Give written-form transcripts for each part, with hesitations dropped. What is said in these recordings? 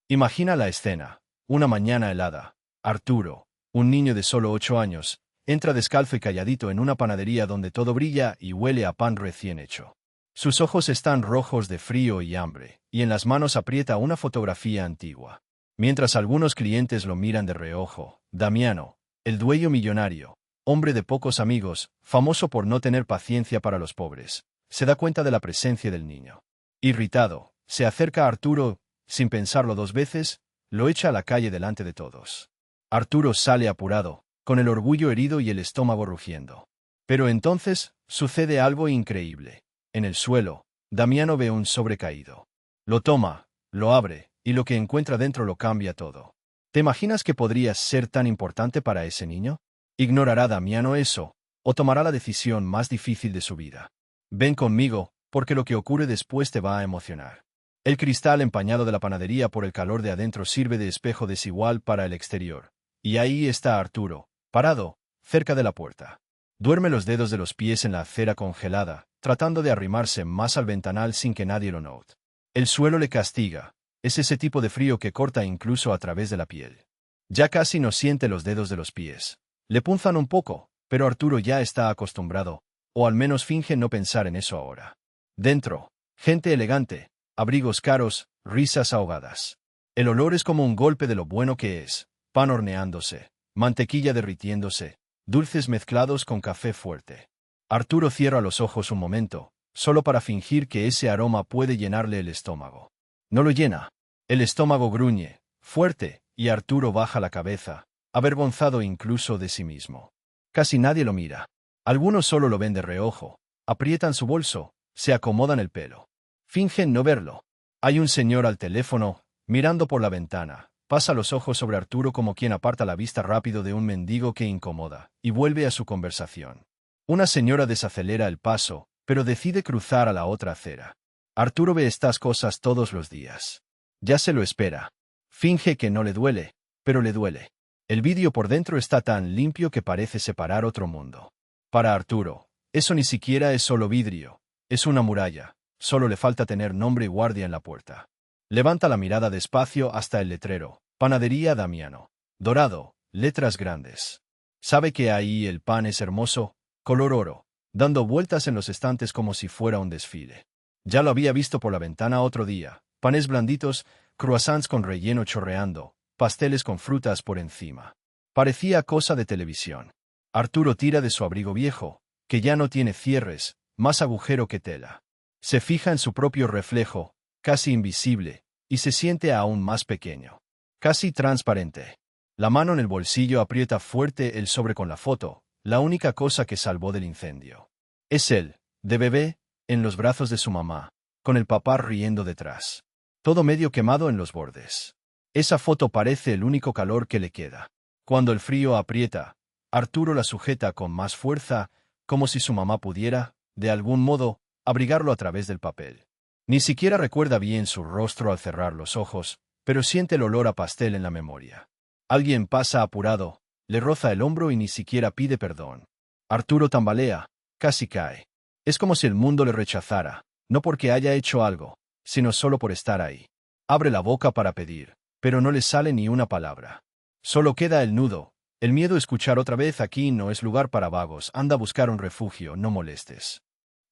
Imagina la escena. Una mañana helada. Arturo, un niño de solo 8 años, entra descalzo y calladito en una panadería donde todo brilla y huele a pan recién hecho. Sus ojos están rojos de frío y hambre, y en las manos aprieta una fotografía antigua. Mientras algunos clientes lo miran de reojo, Damiano, el dueño millonario, hombre de pocos amigos, famoso por no tener paciencia para los pobres, se da cuenta de la presencia del niño. Irritado, se acerca a Arturo, sin pensarlo 2 veces, lo echa a la calle delante de todos. Arturo sale apurado, con el orgullo herido y el estómago rugiendo. Pero entonces, sucede algo increíble. En el suelo, Damiano ve un sobre caído. Lo toma, lo abre, y lo que encuentra dentro lo cambia todo. ¿Te imaginas que podrías ser tan importante para ese niño? ¿Ignorará Damiano eso, o tomará la decisión más difícil de su vida? Ven conmigo, porque lo que ocurre después te va a emocionar. El cristal empañado de la panadería por el calor de adentro sirve de espejo desigual para el exterior. Y ahí está Arturo, parado, cerca de la puerta. Duerme los dedos de los pies en la acera congelada, tratando de arrimarse más al ventanal sin que nadie lo note. El suelo le castiga. Es ese tipo de frío que corta incluso a través de la piel. Ya casi no siente los dedos de los pies. Le punzan un poco, pero Arturo ya está acostumbrado, o al menos finge no pensar en eso ahora. Dentro, gente elegante, abrigos caros, risas ahogadas. El olor es como un golpe de lo bueno que es: pan horneándose, mantequilla derritiéndose, dulces mezclados con café fuerte. Arturo cierra los ojos un momento, solo para fingir que ese aroma puede llenarle el estómago. No lo llena. El estómago gruñe, fuerte, y Arturo baja la cabeza, avergonzado incluso de sí mismo. Casi nadie lo mira. Algunos solo lo ven de reojo, aprietan su bolso, se acomodan el pelo. Fingen no verlo. Hay un señor al teléfono, mirando por la ventana. Pasa los ojos sobre Arturo como quien aparta la vista rápido de un mendigo que incomoda, y vuelve a su conversación. Una señora desacelera el paso, pero decide cruzar a la otra acera. Arturo ve estas cosas todos los días. Ya se lo espera. Finge que no le duele, pero le duele. El vidrio por dentro está tan limpio que parece separar otro mundo. Para Arturo, eso ni siquiera es solo vidrio, es una muralla. Solo le falta tener nombre y guardia en la puerta. Levanta la mirada despacio hasta el letrero: Panadería Damiano. Dorado, letras grandes. Sabe que ahí el pan es hermoso, color oro, dando vueltas en los estantes como si fuera un desfile. Ya lo había visto por la ventana otro día: panes blanditos, croissants con relleno chorreando, pasteles con frutas por encima. Parecía cosa de televisión. Arturo tira de su abrigo viejo, que ya no tiene cierres, más agujero que tela. Se fija en su propio reflejo, casi invisible, y se siente aún más pequeño. Casi transparente. La mano en el bolsillo aprieta fuerte el sobre con la foto, la única cosa que salvó del incendio. Es él, de bebé, en los brazos de su mamá, con el papá riendo detrás. Todo medio quemado en los bordes. Esa foto parece el único calor que le queda. Cuando el frío aprieta, Arturo la sujeta con más fuerza, como si su mamá pudiera, de algún modo, abrigarlo a través del papel. Ni siquiera recuerda bien su rostro al cerrar los ojos, pero siente el olor a pastel en la memoria. Alguien pasa apurado, le roza el hombro y ni siquiera pide perdón. Arturo tambalea, casi cae. Es como si el mundo le rechazara, no porque haya hecho algo, sino solo por estar ahí. Abre la boca para pedir, pero no le sale ni una palabra. Solo queda el nudo, el miedo a escuchar otra vez: aquí no es lugar para vagos, anda a buscar un refugio, no molestes.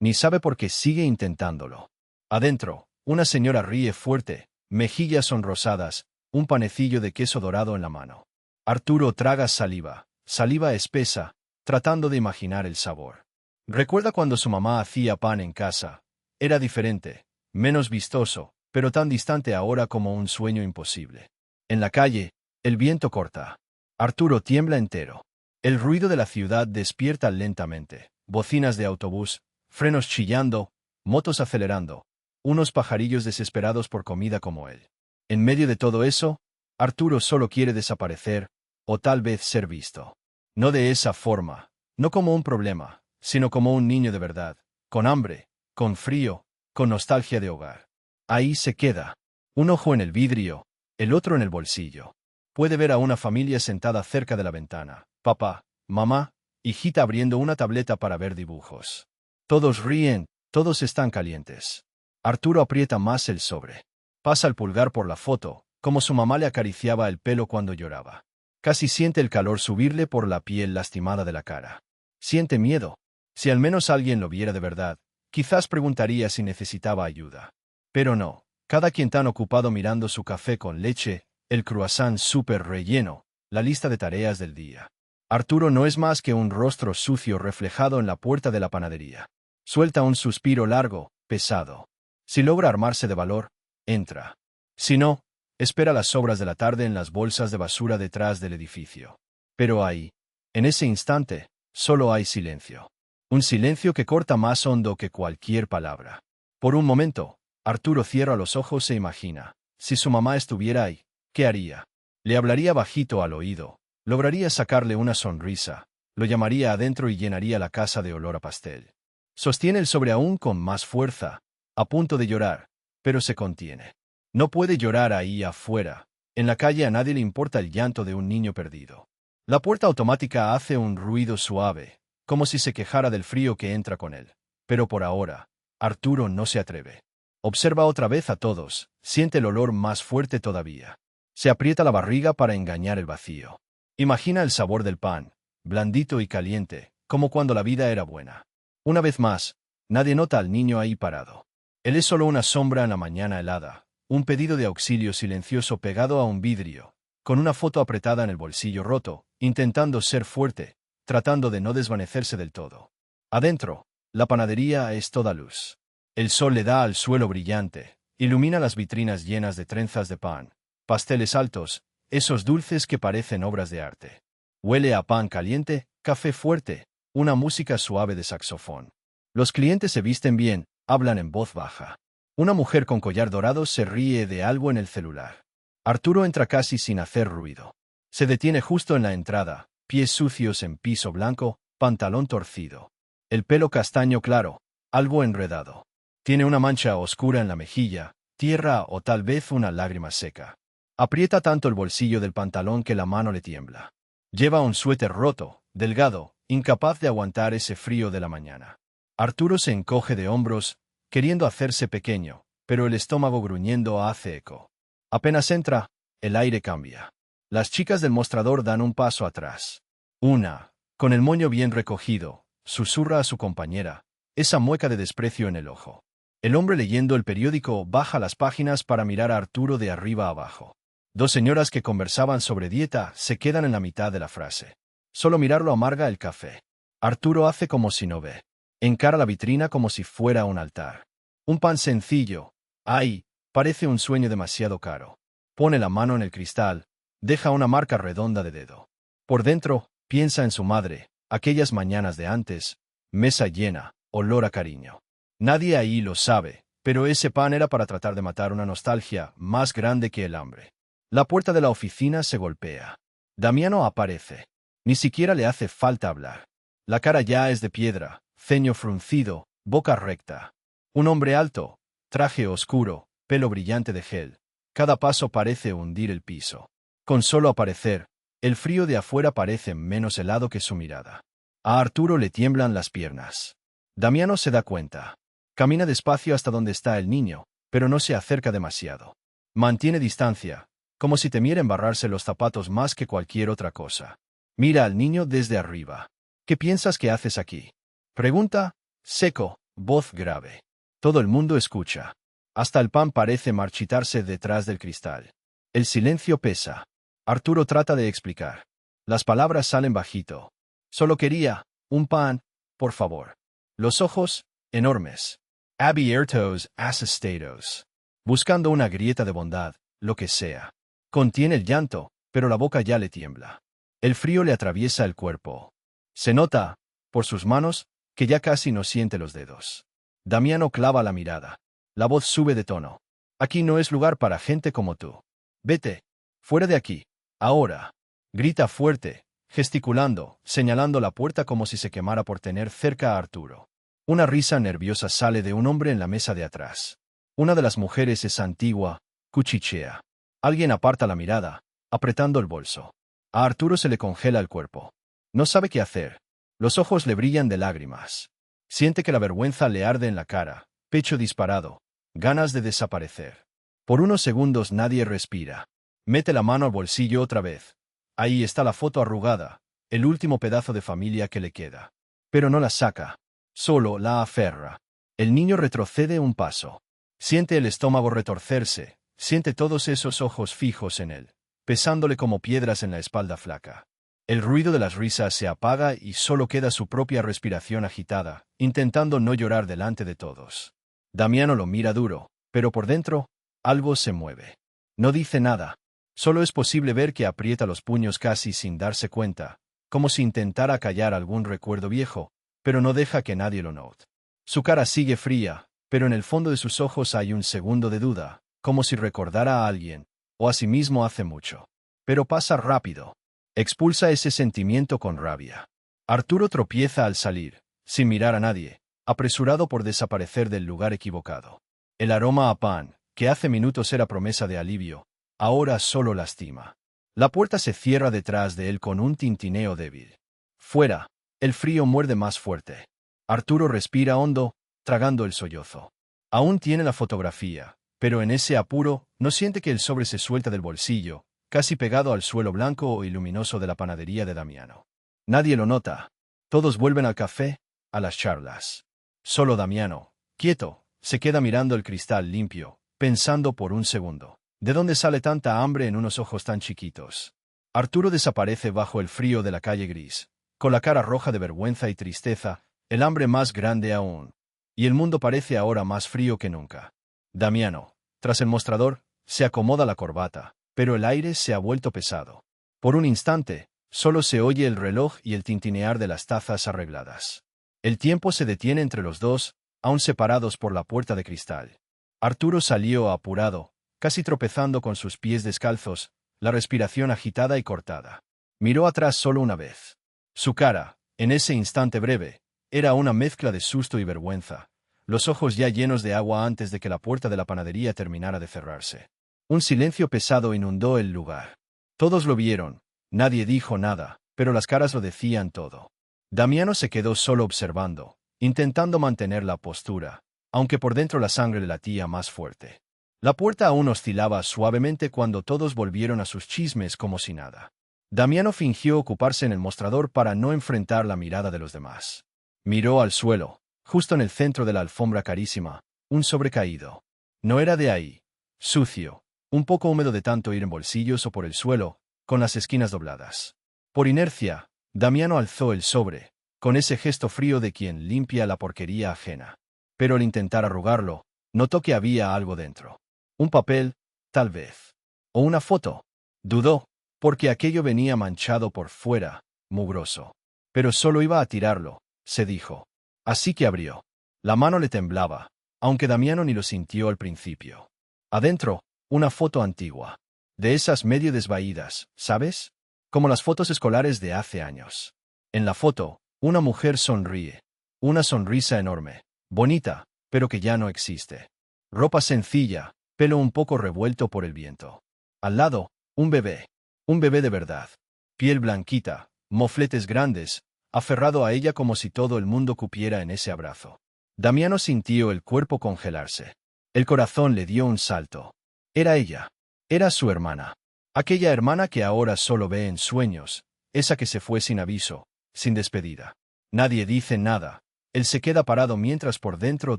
Ni sabe por qué sigue intentándolo. Adentro, una señora ríe fuerte, mejillas sonrosadas, un panecillo de queso dorado en la mano. Arturo traga saliva, saliva espesa, tratando de imaginar el sabor. Recuerda cuando su mamá hacía pan en casa. Era diferente, menos vistoso, pero tan distante ahora como un sueño imposible. En la calle, el viento corta. Arturo tiembla entero. El ruido de la ciudad despierta lentamente. Bocinas de autobús, frenos chillando, motos acelerando, unos pajarillos desesperados por comida como él. En medio de todo eso, Arturo solo quiere desaparecer, o tal vez ser visto. No de esa forma, no como un problema, sino como un niño de verdad, con hambre, con frío, con nostalgia de hogar. Ahí se queda. Un ojo en el vidrio, el otro en el bolsillo. Puede ver a una familia sentada cerca de la ventana: papá, mamá, hijita abriendo una tableta para ver dibujos. Todos ríen, todos están calientes. Arturo aprieta más el sobre. Pasa el pulgar por la foto, como su mamá le acariciaba el pelo cuando lloraba. Casi siente el calor subirle por la piel lastimada de la cara. Siente miedo. Si al menos alguien lo viera de verdad, quizás preguntaría si necesitaba ayuda. Pero no, cada quien tan ocupado mirando su café con leche, el croissant súper relleno, la lista de tareas del día. Arturo no es más que un rostro sucio reflejado en la puerta de la panadería. Suelta un suspiro largo, pesado. Si logra armarse de valor, entra. Si no, espera las sobras de la tarde en las bolsas de basura detrás del edificio. Pero ahí, en ese instante, solo hay silencio. Un silencio que corta más hondo que cualquier palabra. Por un momento, Arturo cierra los ojos e imagina, si su mamá estuviera ahí, ¿qué haría? Le hablaría bajito al oído, lograría sacarle una sonrisa, lo llamaría adentro y llenaría la casa de olor a pastel. Sostiene el sobre aún con más fuerza, a punto de llorar, pero se contiene. No puede llorar ahí afuera. En la calle a nadie le importa el llanto de un niño perdido. La puerta automática hace un ruido suave, como si se quejara del frío que entra con él. Pero por ahora, Arturo no se atreve. Observa otra vez a todos, siente el olor más fuerte todavía. Se aprieta la barriga para engañar el vacío. Imagina el sabor del pan, blandito y caliente, como cuando la vida era buena. Una vez más, nadie nota al niño ahí parado. Él es solo una sombra en la mañana helada, un pedido de auxilio silencioso pegado a un vidrio, con una foto apretada en el bolsillo roto, intentando ser fuerte, tratando de no desvanecerse del todo. Adentro, la panadería es toda luz. El sol le da al suelo brillante, ilumina las vitrinas llenas de trenzas de pan, pasteles altos, esos dulces que parecen obras de arte. Huele a pan caliente, café fuerte, una música suave de saxofón. Los clientes se visten bien, hablan en voz baja. Una mujer con collar dorado se ríe de algo en el celular. Arturo entra casi sin hacer ruido. Se detiene justo en la entrada, pies sucios en piso blanco, pantalón torcido. El pelo castaño claro, algo enredado. Tiene una mancha oscura en la mejilla, tierra o tal vez una lágrima seca. Aprieta tanto el bolsillo del pantalón que la mano le tiembla. Lleva un suéter roto, delgado, incapaz de aguantar ese frío de la mañana. Arturo se encoge de hombros, queriendo hacerse pequeño, pero el estómago gruñendo hace eco. Apenas entra, el aire cambia. Las chicas del mostrador dan un paso atrás. Una, con el moño bien recogido, susurra a su compañera, esa mueca de desprecio en el ojo. El hombre leyendo el periódico baja las páginas para mirar a Arturo de arriba abajo. Dos señoras que conversaban sobre dieta se quedan en la mitad de la frase. Solo mirarlo amarga el café. Arturo hace como si no ve. Encara la vitrina como si fuera un altar. Un pan sencillo. ¡Ay! Parece un sueño demasiado caro. Pone la mano en el cristal. Deja una marca redonda de dedo. Por dentro, piensa en su madre, aquellas mañanas de antes, mesa llena, olor a cariño. Nadie ahí lo sabe, pero ese pan era para tratar de matar una nostalgia más grande que el hambre. La puerta de la oficina se golpea. Damiano aparece. Ni siquiera le hace falta hablar. La cara ya es de piedra, ceño fruncido, boca recta. Un hombre alto, traje oscuro, pelo brillante de gel. Cada paso parece hundir el piso. Con solo aparecer, el frío de afuera parece menos helado que su mirada. A Arturo le tiemblan las piernas. Damiano se da cuenta. Camina despacio hasta donde está el niño, pero no se acerca demasiado. Mantiene distancia, como si temiera embarrarse los zapatos más que cualquier otra cosa. Mira al niño desde arriba. ¿Qué piensas que haces aquí? Pregunta, seco, voz grave. Todo el mundo escucha. Hasta el pan parece marchitarse detrás del cristal. El silencio pesa. Arturo trata de explicar. Las palabras salen bajito. Solo quería, un pan, por favor. Los ojos, enormes. Abiertos, asustados. Buscando una grieta de bondad, lo que sea. Contiene el llanto, pero la boca ya le tiembla. El frío le atraviesa el cuerpo. Se nota, por sus manos, que ya casi no siente los dedos. Damiano clava la mirada. La voz sube de tono. Aquí no es lugar para gente como tú. Vete. Fuera de aquí. Ahora. Grita fuerte, gesticulando, señalando la puerta como si se quemara por tener cerca a Arturo. Una risa nerviosa sale de un hombre en la mesa de atrás. Una de las mujeres es antigua, cuchichea. Alguien aparta la mirada, apretando el bolso. A Arturo se le congela el cuerpo. No sabe qué hacer. Los ojos le brillan de lágrimas. Siente que la vergüenza le arde en la cara, pecho disparado, ganas de desaparecer. Por unos segundos nadie respira. Mete la mano al bolsillo otra vez. Ahí está la foto arrugada, el último pedazo de familia que le queda. Pero no la saca. Solo la aferra. El niño retrocede un paso. Siente el estómago retorcerse, siente todos esos ojos fijos en él, pesándole como piedras en la espalda flaca. El ruido de las risas se apaga y solo queda su propia respiración agitada, intentando no llorar delante de todos. Damiano lo mira duro, pero por dentro, algo se mueve. No dice nada. Solo es posible ver que aprieta los puños casi sin darse cuenta, como si intentara callar algún recuerdo viejo, pero no deja que nadie lo note. Su cara sigue fría, pero en el fondo de sus ojos hay un segundo de duda, como si recordara a alguien, o a sí mismo hace mucho. Pero pasa rápido. Expulsa ese sentimiento con rabia. Arturo tropieza al salir, sin mirar a nadie, apresurado por desaparecer del lugar equivocado. El aroma a pan, que hace minutos era promesa de alivio, ahora solo lastima. La puerta se cierra detrás de él con un tintineo débil. Fuera, el frío muerde más fuerte. Arturo respira hondo, tragando el sollozo. Aún tiene la fotografía, pero en ese apuro, no siente que el sobre se suelta del bolsillo, casi pegado al suelo blanco y luminoso de la panadería de Damiano. Nadie lo nota. Todos vuelven al café, a las charlas. Solo Damiano, quieto, se queda mirando el cristal limpio, pensando por un segundo. ¿De dónde sale tanta hambre en unos ojos tan chiquitos? Arturo desaparece bajo el frío de la calle gris, con la cara roja de vergüenza y tristeza, el hambre más grande aún. Y el mundo parece ahora más frío que nunca. Damiano, tras el mostrador, se acomoda la corbata, pero el aire se ha vuelto pesado. Por un instante, solo se oye el reloj y el tintinear de las tazas arregladas. El tiempo se detiene entre los dos, aún separados por la puerta de cristal. Arturo salió apurado, casi tropezando con sus pies descalzos, la respiración agitada y cortada. Miró atrás solo una vez. Su cara, en ese instante breve, era una mezcla de susto y vergüenza, los ojos ya llenos de agua antes de que la puerta de la panadería terminara de cerrarse. Un silencio pesado inundó el lugar. Todos lo vieron, nadie dijo nada, pero las caras lo decían todo. Damiano se quedó solo observando, intentando mantener la postura, aunque por dentro la sangre le latía más fuerte. La puerta aún oscilaba suavemente cuando todos volvieron a sus chismes como si nada. Damiano fingió ocuparse en el mostrador para no enfrentar la mirada de los demás. Miró al suelo, justo en el centro de la alfombra carísima, un sobre caído. No era de ahí. Sucio, un poco húmedo de tanto ir en bolsillos o por el suelo, con las esquinas dobladas. Por inercia, Damiano alzó el sobre, con ese gesto frío de quien limpia la porquería ajena. Pero al intentar arrugarlo, notó que había algo dentro. Un papel, tal vez. O una foto. Dudó, porque aquello venía manchado por fuera, mugroso. Pero solo iba a tirarlo, se dijo. Así que abrió. La mano le temblaba, aunque Damiano ni lo sintió al principio. Adentro, una foto antigua. De esas medio desvaídas, ¿sabes? Como las fotos escolares de hace años. En la foto, una mujer sonríe. Una sonrisa enorme, bonita, pero que ya no existe. Ropa sencilla, pelo un poco revuelto por el viento. Al lado, un bebé. Un bebé de verdad. Piel blanquita, mofletes grandes, aferrado a ella como si todo el mundo cupiera en ese abrazo. Damiano sintió el cuerpo congelarse. El corazón le dio un salto. Era ella. Era su hermana. Aquella hermana que ahora solo ve en sueños, esa que se fue sin aviso, sin despedida. Nadie dice nada. Él se queda parado mientras por dentro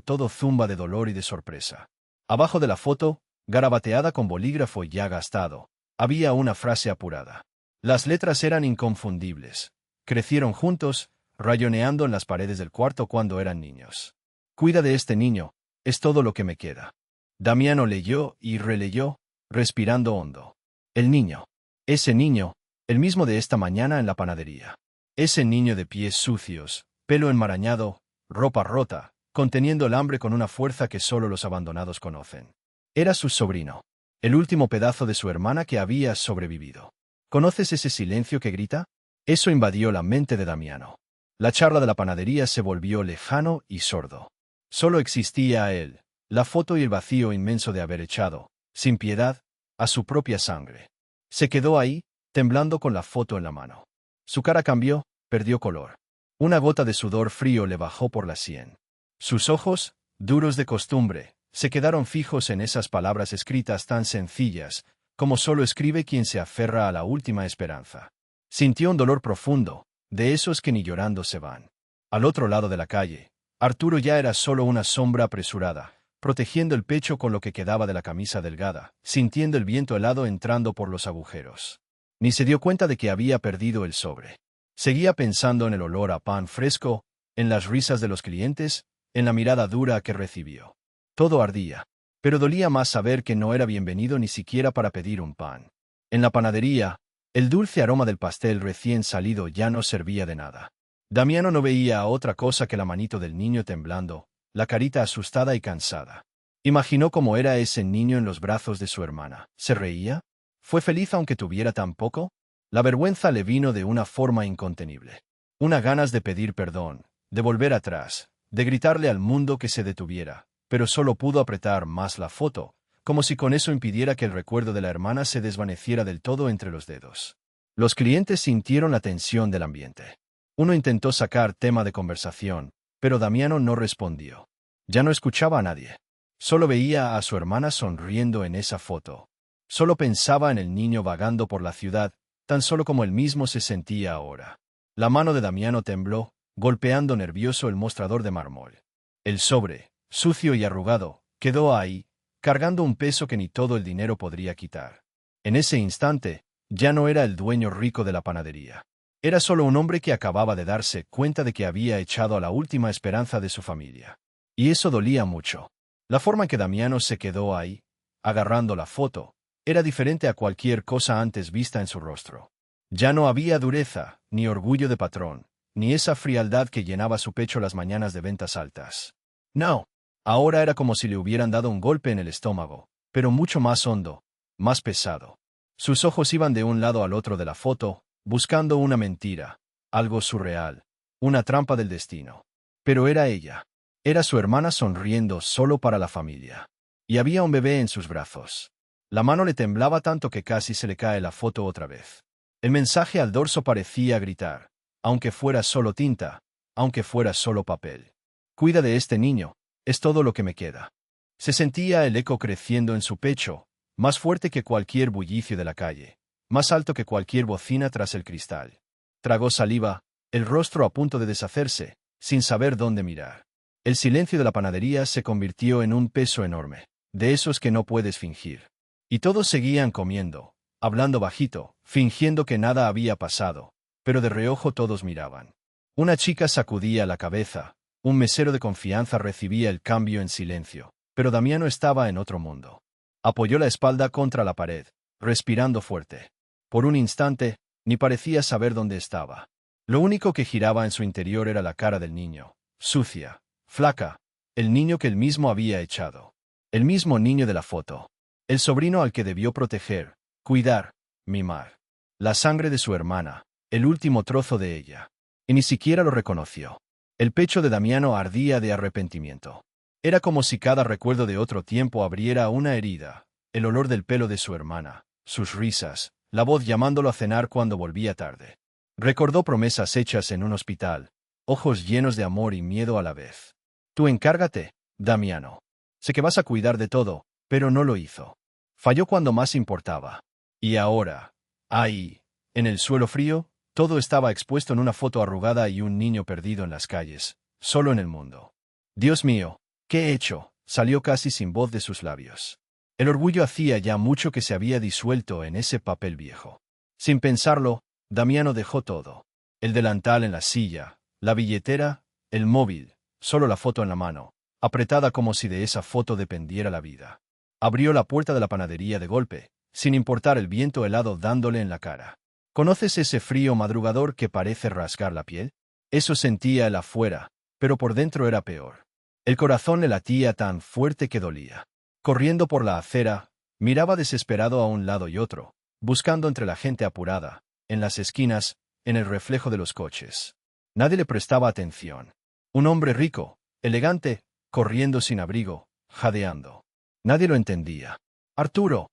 todo zumba de dolor y de sorpresa. Abajo de la foto, garabateada con bolígrafo ya gastado, había una frase apurada. Las letras eran inconfundibles. Crecieron juntos, rayoneando en las paredes del cuarto cuando eran niños. Cuida de este niño, es todo lo que me queda. Damiano leyó y releyó, respirando hondo. El niño. Ese niño, el mismo de esta mañana en la panadería. Ese niño de pies sucios, pelo enmarañado, ropa rota, conteniendo el hambre con una fuerza que solo los abandonados conocen. Era su sobrino. El último pedazo de su hermana que había sobrevivido. ¿Conoces ese silencio que grita? Eso invadió la mente de Damiano. La charla de la panadería se volvió lejano y sordo. Solo existía él, la foto y el vacío inmenso de haber echado, sin piedad, a su propia sangre. Se quedó ahí, temblando con la foto en la mano. Su cara cambió, perdió color. Una gota de sudor frío le bajó por la sien. Sus ojos, duros de costumbre, se quedaron fijos en esas palabras escritas tan sencillas, como solo escribe quien se aferra a la última esperanza. Sintió un dolor profundo, de esos que ni llorando se van. Al otro lado de la calle, Arturo ya era solo una sombra apresurada, protegiendo el pecho con lo que quedaba de la camisa delgada, sintiendo el viento helado entrando por los agujeros. Ni se dio cuenta de que había perdido el sobre. Seguía pensando en el olor a pan fresco, en las risas de los clientes, en la mirada dura que recibió. Todo ardía, pero dolía más saber que no era bienvenido ni siquiera para pedir un pan. En la panadería, el dulce aroma del pastel recién salido ya no servía de nada. Damiano no veía a otra cosa que la manito del niño temblando, la carita asustada y cansada. Imaginó cómo era ese niño en los brazos de su hermana. ¿Se reía? ¿Fue feliz aunque tuviera tan poco? La vergüenza le vino de una forma incontenible. Una ganas de pedir perdón, de volver atrás, de gritarle al mundo que se detuviera, pero solo pudo apretar más la foto, como si con eso impidiera que el recuerdo de la hermana se desvaneciera del todo entre los dedos. Los clientes sintieron la tensión del ambiente. Uno intentó sacar tema de conversación, pero Damiano no respondió. Ya no escuchaba a nadie. Solo veía a su hermana sonriendo en esa foto. Solo pensaba en el niño vagando por la ciudad, tan solo como él mismo se sentía ahora. La mano de Damiano tembló, golpeando nervioso el mostrador de mármol. El sobre, sucio y arrugado, quedó ahí, cargando un peso que ni todo el dinero podría quitar. En ese instante, ya no era el dueño rico de la panadería. Era solo un hombre que acababa de darse cuenta de que había echado a la última esperanza de su familia. Y eso dolía mucho. La forma en que Damiano se quedó ahí, agarrando la foto, era diferente a cualquier cosa antes vista en su rostro. Ya no había dureza, ni orgullo de patrón, ni esa frialdad que llenaba su pecho las mañanas de ventas altas. No, ahora era como si le hubieran dado un golpe en el estómago, pero mucho más hondo, más pesado. Sus ojos iban de un lado al otro de la foto, buscando una mentira, algo surreal, una trampa del destino. Pero era ella. Era su hermana sonriendo solo para la familia. Y había un bebé en sus brazos. La mano le temblaba tanto que casi se le cae la foto otra vez. El mensaje al dorso parecía gritar, aunque fuera solo tinta, aunque fuera solo papel. Cuida de este niño, es todo lo que me queda. Se sentía el eco creciendo en su pecho, más fuerte que cualquier bullicio de la calle, más alto que cualquier bocina tras el cristal. Tragó saliva, el rostro a punto de deshacerse, sin saber dónde mirar. El silencio de la panadería se convirtió en un peso enorme, de esos que no puedes fingir. Y todos seguían comiendo, hablando bajito, fingiendo que nada había pasado, pero de reojo todos miraban. Una chica sacudía la cabeza, un mesero de confianza recibía el cambio en silencio, pero Damiano estaba en otro mundo. Apoyó la espalda contra la pared, respirando fuerte. Por un instante, ni parecía saber dónde estaba. Lo único que giraba en su interior era la cara del niño, sucia, flaca, el niño que él mismo había echado. El mismo niño de la foto. El sobrino al que debió proteger, cuidar, mimar. La sangre de su hermana, el último trozo de ella. Y ni siquiera lo reconoció. El pecho de Damiano ardía de arrepentimiento. Era como si cada recuerdo de otro tiempo abriera una herida, el olor del pelo de su hermana, sus risas, la voz llamándolo a cenar cuando volvía tarde. Recordó promesas hechas en un hospital, ojos llenos de amor y miedo a la vez. Tú encárgate, Damiano. Sé que vas a cuidar de todo, pero no lo hizo. Falló cuando más importaba. Y ahora, ahí, en el suelo frío, todo estaba expuesto en una foto arrugada y un niño perdido en las calles, solo en el mundo. Dios mío, ¿qué he hecho? Salió casi sin voz de sus labios. El orgullo hacía ya mucho que se había disuelto en ese papel viejo. Sin pensarlo, Damiano dejó todo. El delantal en la silla, la billetera, el móvil, solo la foto en la mano, apretada como si de esa foto dependiera la vida. Abrió la puerta de la panadería de golpe, sin importar el viento helado dándole en la cara. ¿Conoces ese frío madrugador que parece rasgar la piel? Eso sentía él afuera, pero por dentro era peor. El corazón le latía tan fuerte que dolía. Corriendo por la acera, miraba desesperado a un lado y otro, buscando entre la gente apurada, en las esquinas, en el reflejo de los coches. Nadie le prestaba atención. Un hombre rico, elegante, corriendo sin abrigo, jadeando. Nadie lo entendía. Arturo.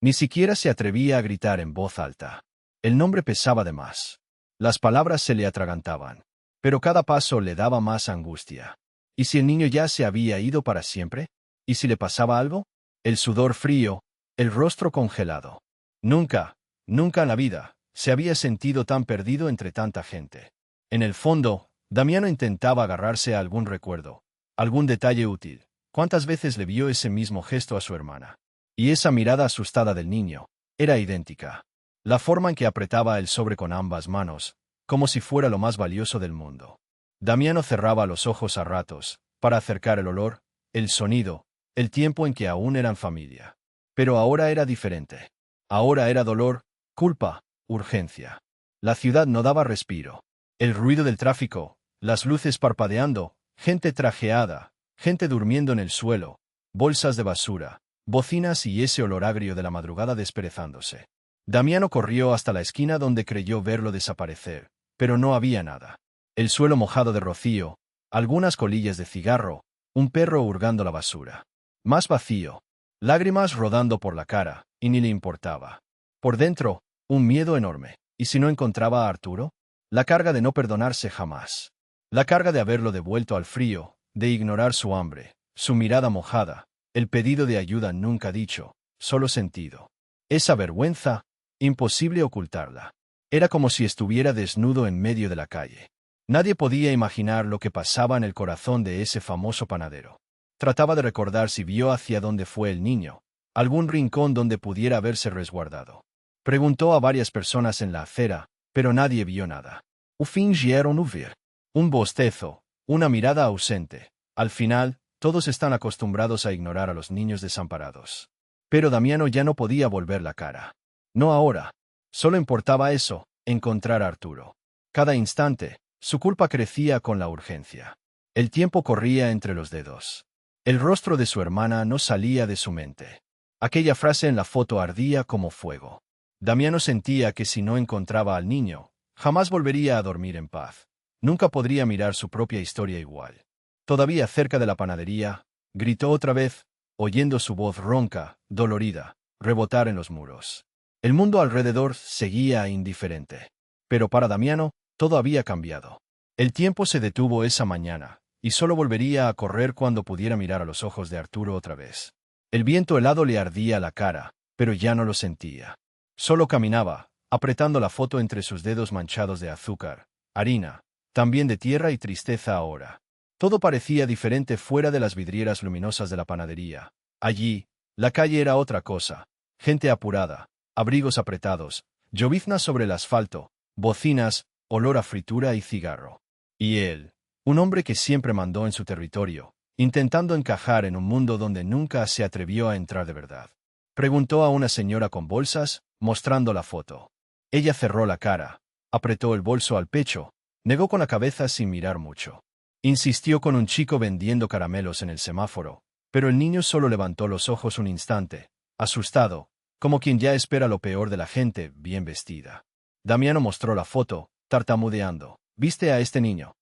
Ni siquiera se atrevía a gritar en voz alta. El nombre pesaba de más. Las palabras se le atragantaban. Pero cada paso le daba más angustia. ¿Y si el niño ya se había ido para siempre? ¿Y si le pasaba algo? El sudor frío, el rostro congelado. Nunca, nunca en la vida, se había sentido tan perdido entre tanta gente. En el fondo, Damiano intentaba agarrarse a algún recuerdo, algún detalle útil. ¿Cuántas veces le vio ese mismo gesto a su hermana? Y esa mirada asustada del niño era idéntica. La forma en que apretaba el sobre con ambas manos, como si fuera lo más valioso del mundo. Damiano cerraba los ojos a ratos, para acercar el olor, el sonido, el tiempo en que aún eran familia. Pero ahora era diferente. Ahora era dolor, culpa, urgencia. La ciudad no daba respiro. El ruido del tráfico, las luces parpadeando, gente trajeada, gente durmiendo en el suelo, bolsas de basura, bocinas y ese olor agrio de la madrugada desperezándose. Damiano corrió hasta la esquina donde creyó verlo desaparecer, pero no había nada. El suelo mojado de rocío, algunas colillas de cigarro, un perro hurgando la basura. Más vacío. Lágrimas rodando por la cara, y ni le importaba. Por dentro, un miedo enorme. ¿Y si no encontraba a Arturo? La carga de no perdonarse jamás. La carga de haberlo devuelto al frío, de ignorar su hambre, su mirada mojada, el pedido de ayuda nunca dicho, solo sentido. Esa vergüenza, imposible ocultarla. Era como si estuviera desnudo en medio de la calle. Nadie podía imaginar lo que pasaba en el corazón de ese famoso panadero. Trataba de recordar si vio hacia dónde fue el niño, algún rincón donde pudiera haberse resguardado. Preguntó a varias personas en la acera, pero nadie vio nada. Fingieron huir. Un bostezo, una mirada ausente. Al final, todos están acostumbrados a ignorar a los niños desamparados. Pero Damiano ya no podía volver la cara. No ahora. Solo importaba eso, encontrar a Arturo. Cada instante, su culpa crecía con la urgencia. El tiempo corría entre los dedos. El rostro de su hermana no salía de su mente. Aquella frase en la foto ardía como fuego. Damiano sentía que si no encontraba al niño, jamás volvería a dormir en paz. Nunca podría mirar su propia historia igual. Todavía cerca de la panadería, gritó otra vez, oyendo su voz ronca, dolorida, rebotar en los muros. El mundo alrededor seguía indiferente. Pero para Damiano, todo había cambiado. El tiempo se detuvo esa mañana, y solo volvería a correr cuando pudiera mirar a los ojos de Arturo otra vez. El viento helado le ardía la cara, pero ya no lo sentía. Solo caminaba, apretando la foto entre sus dedos manchados de azúcar, harina, también de tierra y tristeza ahora. Todo parecía diferente fuera de las vidrieras luminosas de la panadería. Allí, la calle era otra cosa. Gente apurada, abrigos apretados, llovizna sobre el asfalto, bocinas, olor a fritura y cigarro. Y él, un hombre que siempre mandó en su territorio, intentando encajar en un mundo donde nunca se atrevió a entrar de verdad. Preguntó a una señora con bolsas, mostrando la foto. Ella cerró la cara, apretó el bolso al pecho, negó con la cabeza sin mirar mucho. Insistió con un chico vendiendo caramelos en el semáforo, pero el niño solo levantó los ojos un instante, asustado, como quien ya espera lo peor de la gente bien vestida. Damiano mostró la foto, tartamudeando. ¿Viste a este niño?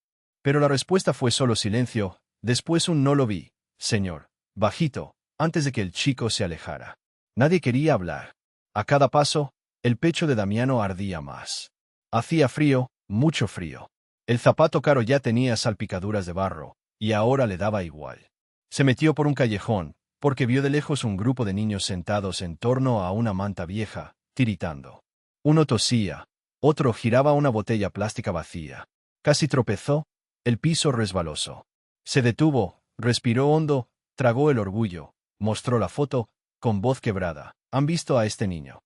Pero la respuesta fue solo silencio, después un no lo vi, señor, bajito, antes de que el chico se alejara. Nadie quería hablar. A cada paso, el pecho de Damiano ardía más. Hacía frío, mucho frío. El zapato caro ya tenía salpicaduras de barro, y ahora le daba igual. Se metió por un callejón, porque vio de lejos un grupo de niños sentados en torno a una manta vieja, tiritando. Uno tosía, otro giraba una botella plástica vacía. Casi tropezó, el piso resbaloso. Se detuvo, respiró hondo, tragó el orgullo, mostró la foto, con voz quebrada. ¿Han visto a este niño?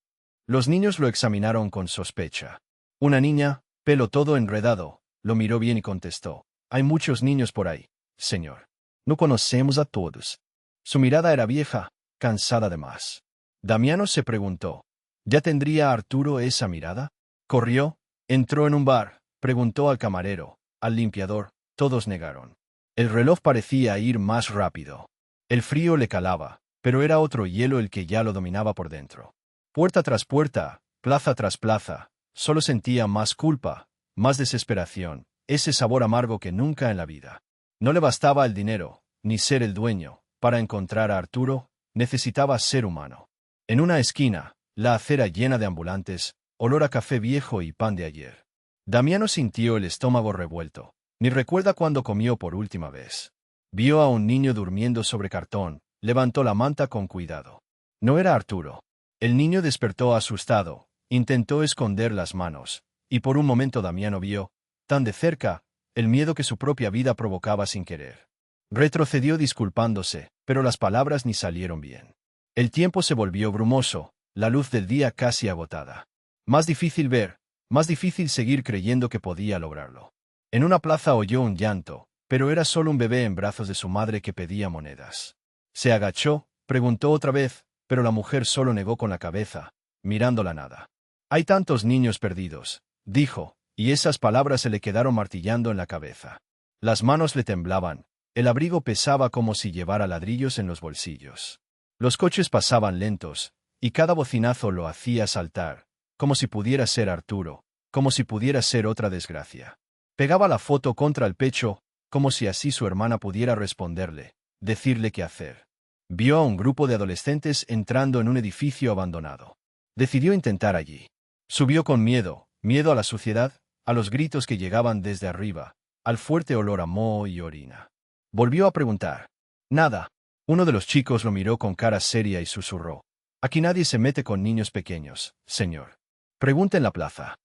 Los niños lo examinaron con sospecha. Una niña, pelo todo enredado, lo miró bien y contestó. Hay muchos niños por ahí, señor. No conocemos a todos. Su mirada era vieja, cansada de más. Damiano se preguntó. ¿Ya tendría Arturo esa mirada? Corrió, entró en un bar, preguntó al camarero, al limpiador, todos negaron. El reloj parecía ir más rápido. El frío le calaba, pero era otro hielo el que ya lo dominaba por dentro. Puerta tras puerta, plaza tras plaza, solo sentía más culpa, más desesperación, ese sabor amargo que nunca en la vida. No le bastaba el dinero, ni ser el dueño. Para encontrar a Arturo, necesitaba ser humano. En una esquina, la acera llena de ambulantes, olor a café viejo y pan de ayer. Damiano sintió el estómago revuelto. Ni recuerda cuándo comió por última vez. Vio a un niño durmiendo sobre cartón, levantó la manta con cuidado. No era Arturo. El niño despertó asustado, intentó esconder las manos, y por un momento Damiano vio, tan de cerca, el miedo que su propia vida provocaba sin querer. Retrocedió disculpándose, pero las palabras ni salieron bien. El tiempo se volvió brumoso, la luz del día casi agotada. Más difícil ver, más difícil seguir creyendo que podía lograrlo. En una plaza oyó un llanto, pero era solo un bebé en brazos de su madre que pedía monedas. Se agachó, preguntó otra vez, pero la mujer solo negó con la cabeza, mirando la nada. «Hay tantos niños perdidos», dijo, y esas palabras se le quedaron martillando en la cabeza. Las manos le temblaban, el abrigo pesaba como si llevara ladrillos en los bolsillos. Los coches pasaban lentos, y cada bocinazo lo hacía saltar, como si pudiera ser Arturo, como si pudiera ser otra desgracia. Pegaba la foto contra el pecho, como si así su hermana pudiera responderle, decirle qué hacer. Vio a un grupo de adolescentes entrando en un edificio abandonado. Decidió intentar allí. Subió con miedo, miedo a la suciedad, a los gritos que llegaban desde arriba, al fuerte olor a moho y orina. Volvió a preguntar. Nada. Uno de los chicos lo miró con cara seria y susurró. «Aquí nadie se mete con niños pequeños, señor. Pregunta en la plaza».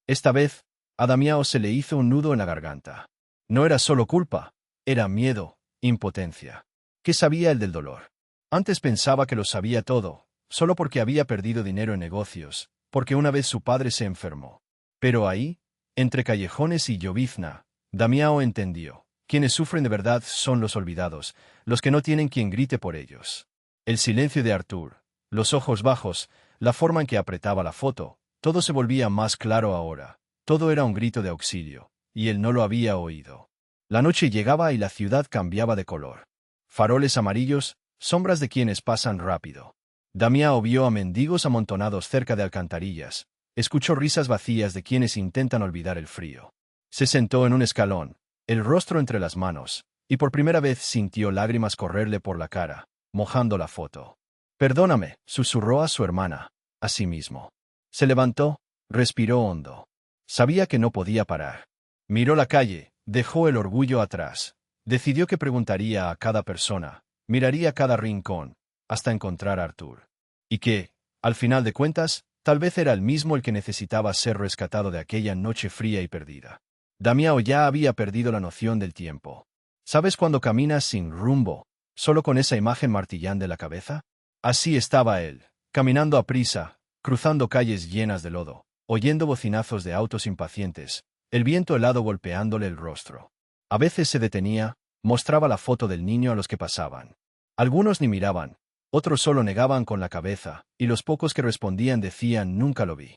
Esta vez, a Damiao se le hizo un nudo en la garganta. No era solo culpa, era miedo, impotencia. ¿Qué sabía él del dolor? Antes pensaba que lo sabía todo, solo porque había perdido dinero en negocios, porque una vez su padre se enfermó. Pero ahí, entre callejones y llovizna, Damiao entendió. Quienes sufren de verdad son los olvidados, los que no tienen quien grite por ellos. El silencio de Artur, los ojos bajos, la forma en que apretaba la foto, todo se volvía más claro ahora. Todo era un grito de auxilio, y él no lo había oído. La noche llegaba y la ciudad cambiaba de color. Faroles amarillos, sombras de quienes pasan rápido. Damiao vio a mendigos amontonados cerca de alcantarillas, escuchó risas vacías de quienes intentan olvidar el frío. Se sentó en un escalón, el rostro entre las manos, y por primera vez sintió lágrimas correrle por la cara, mojando la foto. «Perdóname», susurró a su hermana, a sí mismo. Se levantó, respiró hondo. Sabía que no podía parar. Miró la calle, dejó el orgullo atrás. Decidió que preguntaría a cada persona, miraría cada rincón, hasta encontrar a Artur. Y que, al final de cuentas, tal vez era él mismo el que necesitaba ser rescatado de aquella noche fría y perdida. Damiao ya había perdido la noción del tiempo. ¿Sabes cuando caminas sin rumbo, solo con esa imagen martillando en la cabeza? Así estaba él, caminando a prisa, cruzando calles llenas de lodo, oyendo bocinazos de autos impacientes, el viento helado golpeándole el rostro. A veces se detenía, mostraba la foto del niño a los que pasaban. Algunos ni miraban, otros solo negaban con la cabeza, y los pocos que respondían decían «nunca lo vi».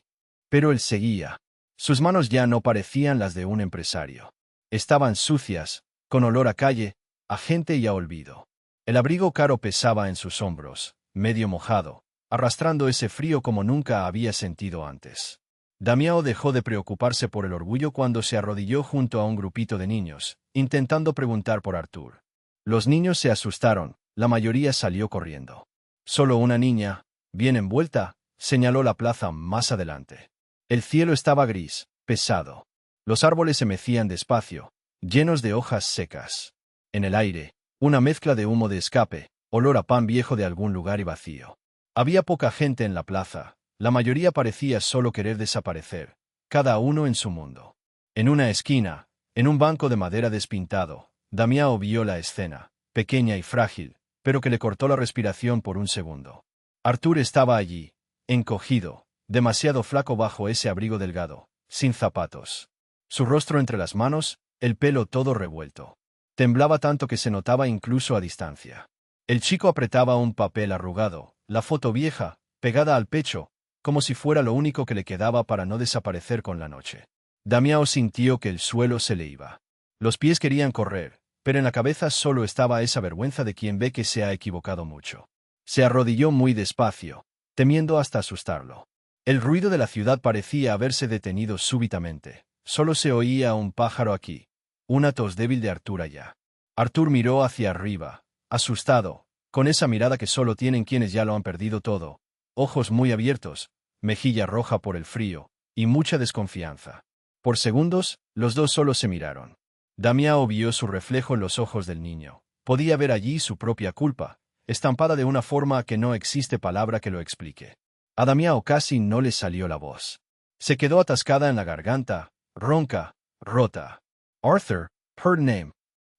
Pero él seguía. Sus manos ya no parecían las de un empresario. Estaban sucias, con olor a calle, a gente y a olvido. El abrigo caro pesaba en sus hombros, medio mojado, arrastrando ese frío como nunca había sentido antes. Damiao dejó de preocuparse por el orgullo cuando se arrodilló junto a un grupito de niños, intentando preguntar por Artur. Los niños se asustaron, la mayoría salió corriendo. Solo una niña, bien envuelta, señaló la plaza más adelante. El cielo estaba gris, pesado. Los árboles se mecían despacio, llenos de hojas secas. En el aire, una mezcla de humo de escape, olor a pan viejo de algún lugar y vacío. Había poca gente en la plaza, la mayoría parecía solo querer desaparecer, cada uno en su mundo. En una esquina, en un banco de madera despintado, Damiao vio la escena, pequeña y frágil, pero que le cortó la respiración por un segundo. Artur estaba allí, encogido, demasiado flaco bajo ese abrigo delgado, sin zapatos. Su rostro entre las manos, el pelo todo revuelto. Temblaba tanto que se notaba incluso a distancia. El chico apretaba un papel arrugado, la foto vieja, pegada al pecho, como si fuera lo único que le quedaba para no desaparecer con la noche. Damiao sintió que el suelo se le iba. Los pies querían correr, pero en la cabeza solo estaba esa vergüenza de quien ve que se ha equivocado mucho. Se arrodilló muy despacio, temiendo hasta asustarlo. El ruido de la ciudad parecía haberse detenido súbitamente. Solo se oía un pájaro aquí, una tos débil de Artur allá. Artur miró hacia arriba, asustado, con esa mirada que solo tienen quienes ya lo han perdido todo, ojos muy abiertos, mejilla roja por el frío, y mucha desconfianza. Por segundos, los dos solo se miraron. Damiao vio su reflejo en los ojos del niño. Podía ver allí su propia culpa, estampada de una forma que no existe palabra que lo explique. A Damiao casi no le salió la voz. Se quedó atascada en la garganta, ronca, rota. Arthur, her name.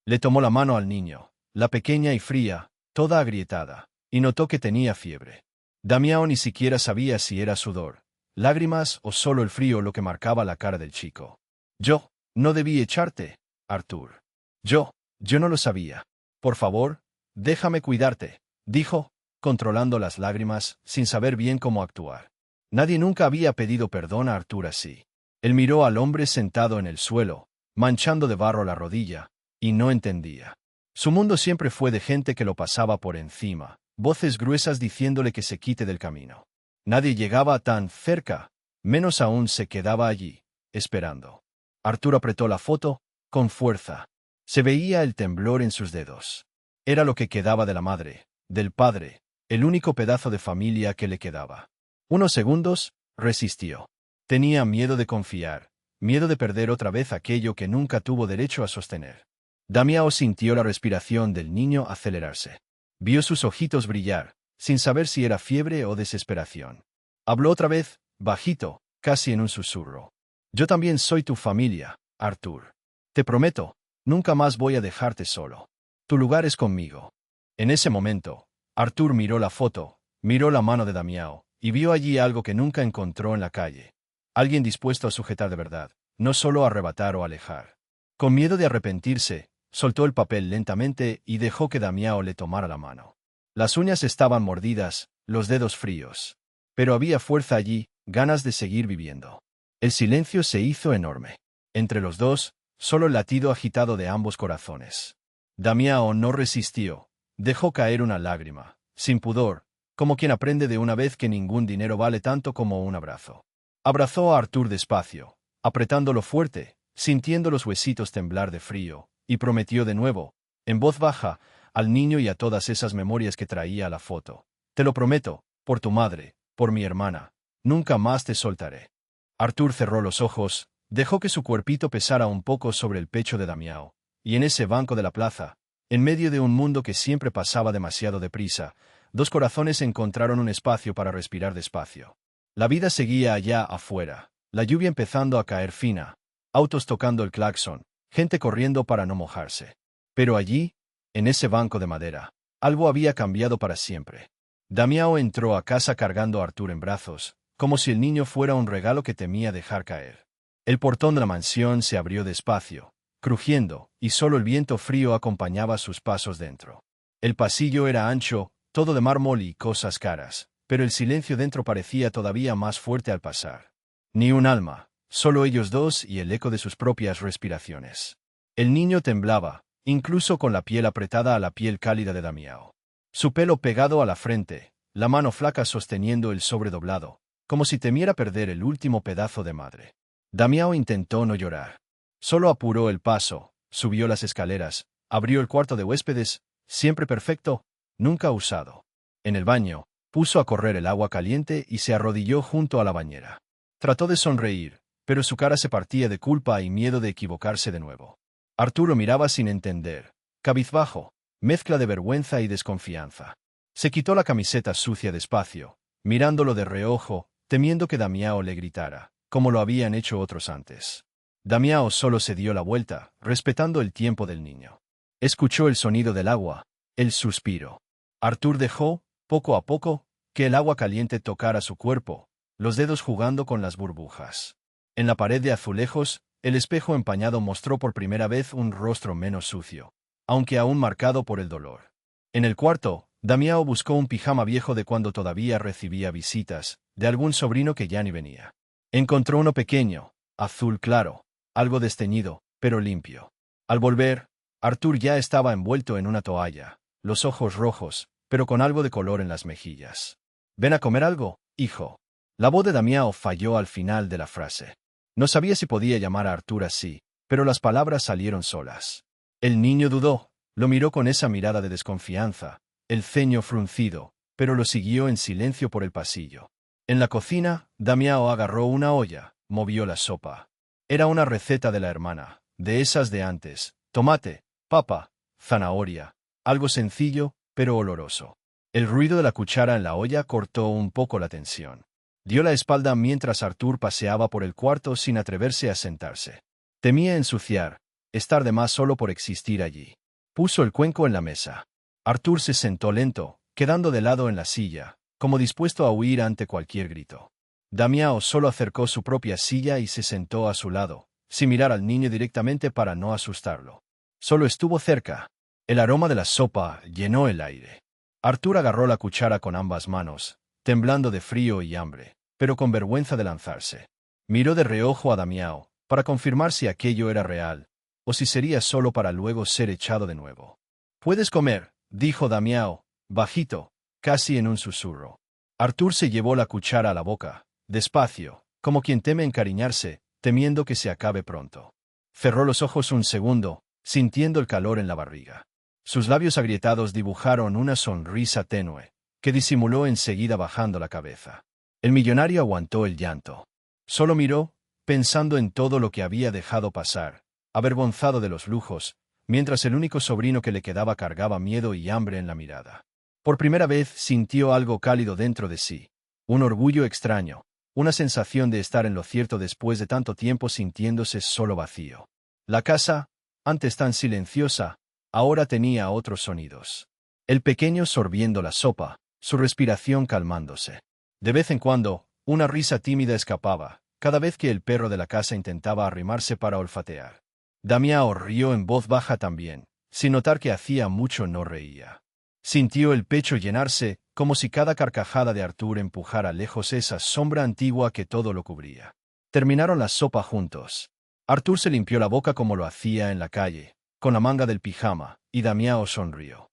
Le tomó la mano al niño, la pequeña y fría, toda agrietada, y notó que tenía fiebre. Damiao ni siquiera sabía si era sudor, lágrimas o solo el frío lo que marcaba la cara del chico. Yo, no debí echarte, Arthur. Yo no lo sabía. Por favor, déjame cuidarte, dijo, controlando las lágrimas, sin saber bien cómo actuar. Nadie nunca había pedido perdón a Arthur así. Él miró al hombre sentado en el suelo, manchando de barro la rodilla, y no entendía. Su mundo siempre fue de gente que lo pasaba por encima, voces gruesas diciéndole que se quite del camino. Nadie llegaba tan cerca, menos aún se quedaba allí, esperando. Arthur apretó la foto, con fuerza. Se veía el temblor en sus dedos. Era lo que quedaba de la madre, del padre, el único pedazo de familia que le quedaba. Unos segundos, resistió. Tenía miedo de confiar, miedo de perder otra vez aquello que nunca tuvo derecho a sostener. Damiao sintió la respiración del niño acelerarse. Vio sus ojitos brillar, sin saber si era fiebre o desesperación. Habló otra vez, bajito, casi en un susurro. Yo también soy tu familia, Arthur. Te prometo, nunca más voy a dejarte solo. Tu lugar es conmigo. En ese momento, Arthur miró la foto, miró la mano de Damiao, y vio allí algo que nunca encontró en la calle. Alguien dispuesto a sujetar de verdad, no solo a arrebatar o alejar. Con miedo de arrepentirse, soltó el papel lentamente y dejó que Damiao le tomara la mano. Las uñas estaban mordidas, los dedos fríos. Pero había fuerza allí, ganas de seguir viviendo. El silencio se hizo enorme. Entre los dos, solo el latido agitado de ambos corazones. Damiao no resistió. Dejó caer una lágrima, sin pudor, como quien aprende de una vez que ningún dinero vale tanto como un abrazo. Abrazó a Arthur despacio, apretándolo fuerte, sintiendo los huesitos temblar de frío, y prometió de nuevo, en voz baja, al niño y a todas esas memorias que traía la foto. Te lo prometo, por tu madre, por mi hermana, nunca más te soltaré. Arthur cerró los ojos, dejó que su cuerpito pesara un poco sobre el pecho de Damiao, y en ese banco de la plaza, en medio de un mundo que siempre pasaba demasiado deprisa, dos corazones encontraron un espacio para respirar despacio. La vida seguía allá afuera, la lluvia empezando a caer fina, autos tocando el claxon, gente corriendo para no mojarse. Pero allí, en ese banco de madera, algo había cambiado para siempre. Damiao entró a casa cargando a Arthur en brazos, como si el niño fuera un regalo que temía dejar caer. El portón de la mansión se abrió despacio, crujiendo, y solo el viento frío acompañaba sus pasos dentro. El pasillo era ancho, todo de mármol y cosas caras, pero el silencio dentro parecía todavía más fuerte al pasar. Ni un alma, solo ellos dos y el eco de sus propias respiraciones. El niño temblaba, incluso con la piel apretada a la piel cálida de Damiao. Su pelo pegado a la frente, la mano flaca sosteniendo el sobre doblado, como si temiera perder el último pedazo de madre. Damiao intentó no llorar. Solo apuró el paso, subió las escaleras, abrió el cuarto de huéspedes, siempre perfecto, nunca usado. En el baño, puso a correr el agua caliente y se arrodilló junto a la bañera. Trató de sonreír, pero su cara se partía de culpa y miedo de equivocarse de nuevo. Arthur lo miraba sin entender, cabizbajo, mezcla de vergüenza y desconfianza. Se quitó la camiseta sucia despacio, mirándolo de reojo, temiendo que Damiao le gritara, como lo habían hecho otros antes. Damiao solo se dio la vuelta, respetando el tiempo del niño. Escuchó el sonido del agua, el suspiro. Arthur dejó, poco a poco, que el agua caliente tocara su cuerpo, los dedos jugando con las burbujas. En la pared de azulejos, el espejo empañado mostró por primera vez un rostro menos sucio, aunque aún marcado por el dolor. En el cuarto, Damiao buscó un pijama viejo de cuando todavía recibía visitas, de algún sobrino que ya ni venía. Encontró uno pequeño, azul claro, algo desteñido, pero limpio. Al volver, Arthur ya estaba envuelto en una toalla, los ojos rojos, pero con algo de color en las mejillas. «¿Ven a comer algo, hijo?» La voz de Damiao falló al final de la frase. No sabía si podía llamar a Arthur así, pero las palabras salieron solas. El niño dudó, lo miró con esa mirada de desconfianza, el ceño fruncido, pero lo siguió en silencio por el pasillo. En la cocina, Damiao agarró una olla, movió la sopa. Era una receta de la hermana, de esas de antes: tomate, papa, zanahoria, algo sencillo, pero oloroso. El ruido de la cuchara en la olla cortó un poco la tensión. Dio la espalda mientras Arthur paseaba por el cuarto sin atreverse a sentarse. Temía ensuciar, estar de más solo por existir allí. Puso el cuenco en la mesa. Arthur se sentó lento, quedando de lado en la silla, como dispuesto a huir ante cualquier grito. Damiao solo acercó su propia silla y se sentó a su lado, sin mirar al niño directamente para no asustarlo. Solo estuvo cerca. El aroma de la sopa llenó el aire. Arthur agarró la cuchara con ambas manos, temblando de frío y hambre, pero con vergüenza de lanzarse. Miró de reojo a Damiao, para confirmar si aquello era real, o si sería solo para luego ser echado de nuevo. «Puedes comer», dijo Damiao, bajito, casi en un susurro. Arthur se llevó la cuchara a la boca, despacio, como quien teme encariñarse, temiendo que se acabe pronto. Cerró los ojos un segundo, sintiendo el calor en la barriga. Sus labios agrietados dibujaron una sonrisa tenue, que disimuló enseguida bajando la cabeza. El millonario aguantó el llanto. Solo miró, pensando en todo lo que había dejado pasar, avergonzado de los lujos, mientras el único sobrino que le quedaba cargaba miedo y hambre en la mirada. Por primera vez sintió algo cálido dentro de sí, un orgullo extraño, una sensación de estar en lo cierto después de tanto tiempo sintiéndose solo vacío. La casa, antes tan silenciosa, ahora tenía otros sonidos. El pequeño sorbiendo la sopa, su respiración calmándose. De vez en cuando, una risa tímida escapaba, cada vez que el perro de la casa intentaba arrimarse para olfatear. Damiao rió en voz baja también, sin notar que hacía mucho no reía. Sintió el pecho llenarse, como si cada carcajada de Arthur empujara lejos esa sombra antigua que todo lo cubría. Terminaron la sopa juntos. Arthur se limpió la boca como lo hacía en la calle, con la manga del pijama, y Damiao sonrió.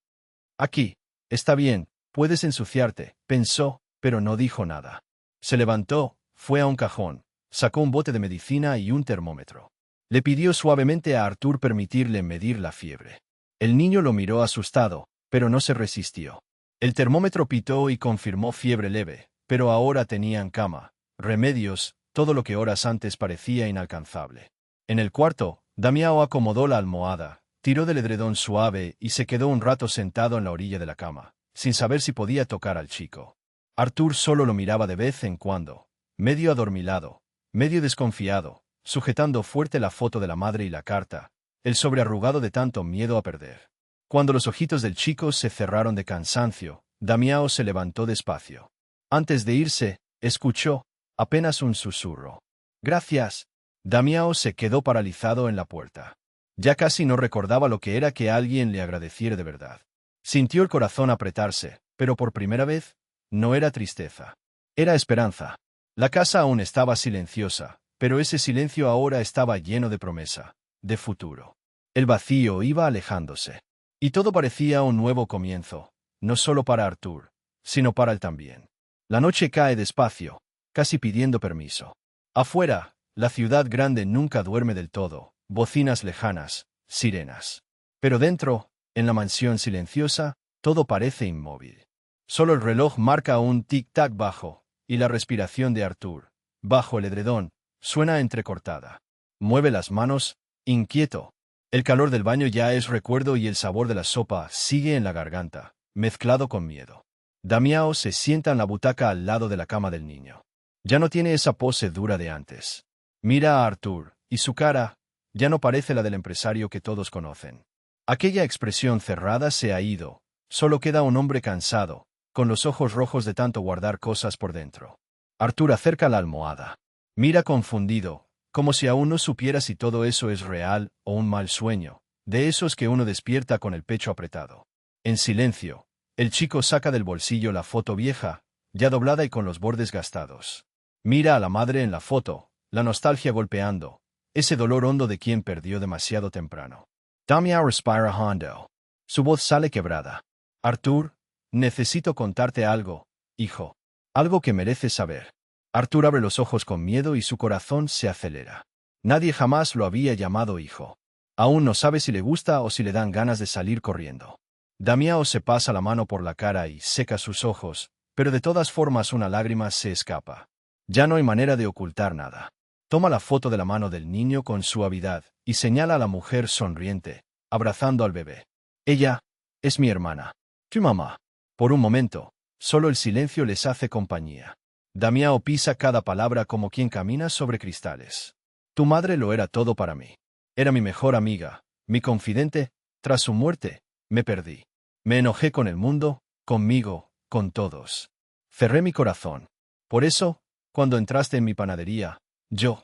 «Aquí. Está bien, puedes ensuciarte», pensó, pero no dijo nada. Se levantó, fue a un cajón, sacó un bote de medicina y un termómetro. Le pidió suavemente a Arthur permitirle medir la fiebre. El niño lo miró asustado, pero no se resistió. El termómetro pitó y confirmó fiebre leve, pero ahora tenían cama, remedios, todo lo que horas antes parecía inalcanzable. En el cuarto, Damiao acomodó la almohada, tiró del edredón suave y se quedó un rato sentado en la orilla de la cama, sin saber si podía tocar al chico. Arthur solo lo miraba de vez en cuando, medio adormilado, medio desconfiado, sujetando fuerte la foto de la madre y la carta, el sobrearrugado de tanto miedo a perder. Cuando los ojitos del chico se cerraron de cansancio, Damiao se levantó despacio. Antes de irse, escuchó, apenas un susurro. «Gracias». Damiao se quedó paralizado en la puerta. Ya casi no recordaba lo que era que alguien le agradeciera de verdad. Sintió el corazón apretarse, pero por primera vez, no era tristeza. Era esperanza. La casa aún estaba silenciosa, pero ese silencio ahora estaba lleno de promesa, de futuro. El vacío iba alejándose. Y todo parecía un nuevo comienzo, no solo para Arthur, sino para él también. La noche cae despacio, casi pidiendo permiso. Afuera, la ciudad grande nunca duerme del todo, bocinas lejanas, sirenas. Pero dentro, en la mansión silenciosa, todo parece inmóvil. Solo el reloj marca un tic-tac bajo, y la respiración de Arthur, bajo el edredón, suena entrecortada. Mueve las manos, inquieto. El calor del baño ya es recuerdo y el sabor de la sopa sigue en la garganta, mezclado con miedo. Damiao se sienta en la butaca al lado de la cama del niño. Ya no tiene esa pose dura de antes. Mira a Arthur, y su cara ya no parece la del empresario que todos conocen. Aquella expresión cerrada se ha ido, solo queda un hombre cansado, con los ojos rojos de tanto guardar cosas por dentro. Arthur acerca la almohada. Mira confundido, como si aún no supiera si todo eso es real o un mal sueño, de esos que uno despierta con el pecho apretado. En silencio, el chico saca del bolsillo la foto vieja, ya doblada y con los bordes gastados. Mira a la madre en la foto, la nostalgia golpeando, ese dolor hondo de quien perdió demasiado temprano. Damiao respira hondo. Su voz sale quebrada. «Arthur, necesito contarte algo, hijo. Algo que mereces saber». Arthur abre los ojos con miedo y su corazón se acelera. Nadie jamás lo había llamado hijo. Aún no sabe si le gusta o si le dan ganas de salir corriendo. Damiao se pasa la mano por la cara y seca sus ojos, pero de todas formas una lágrima se escapa. Ya no hay manera de ocultar nada. Toma la foto de la mano del niño con suavidad y señala a la mujer sonriente, abrazando al bebé. «Ella es mi hermana. Tu mamá. Por un momento, solo el silencio les hace compañía. Damiao pisa cada palabra como quien camina sobre cristales. Tu madre lo era todo para mí. Era mi mejor amiga, mi confidente. Tras su muerte, me perdí. Me enojé con el mundo, conmigo, con todos. Cerré mi corazón. Por eso, cuando entraste en mi panadería, yo